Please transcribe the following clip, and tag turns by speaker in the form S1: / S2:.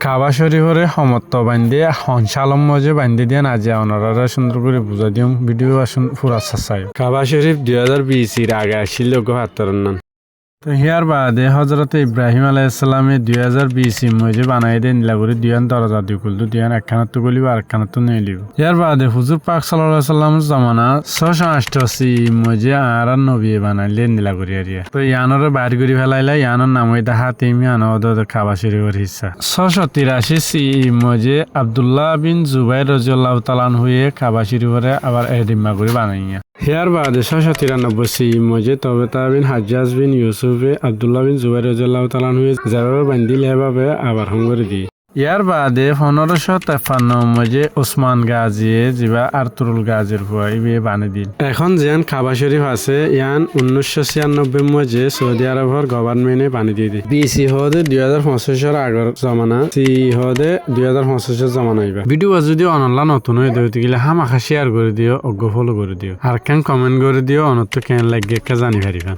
S1: কাবা শরীফরে সমত্ব বান্ধে হংসালম মজে বান্ধে দিয়ে নাজে অনারা সুন্দর করে বুঝা দিম ভিডিও আসুন পুরা চাই কাবা শরীফ 2020 আগে আসছিল গো হাতর নাম তো হিয়ার বাদে হজরত ইব্রাহিম আলাইসালামে 2020 মজে বানাই দেন নিলাগুড়ি দিয়ান দরজা দি খুলতো দিয়ান একখানাত তো গলিব আর একখানাত তো নেই লিব হিয়ার বাদে হুজুর পাক সাল্লাল্লাহু আলাইহি সাল্লাম জামানা 688 মজে আর নবী বানাইলে নিলাগুড়ি আরিয়া তো ইয়ানরে বাইর করি ফেলাইলা ইয়ানর নাম হইতা হাতিমি আনদ কাবা শরীফের হিসা 683 মজে আব্দুল্লাহ বিন জুবাইর রাদিয়াল্লাহু তাআলা হয়ে কাবা শরীফরে আবার এডিমা করে বানাইয়া হিয়ার বাদে 693 মজে তবে তাবিন হাজ্জাজ বিন ইউসুফে আব্দুল্লাহ বিন জুবাইর রাদিয়াল্লাহু তাআলা হয়ে যাবে বান্দিল হেভাবে আবার হংগরে দি ইয়ার বাদে 1553 মজে ওসমান গাজিয়ে জিবা আরতুরুল গাজীর ফুয়া ইবে বানে দিল এখন যেন কাবা শরীফ আছে ইয়ান 1996 মজে সৌদি আরবের গভর্নমেন্টে বানি দিয়ে দি বিসি হদে 2025 এর আগর জামানা সি হদে 2025 এর জামানা ইবা ভিডিও যদি অনলাইন নতুন হয়ে দিতে গেলে হামাখা শেয়ার করে দিও অজ্ঞ ফলো করে দিও আর কেন কমেন্ট করে দিও অনত কেন লাগে জানি পারিবা।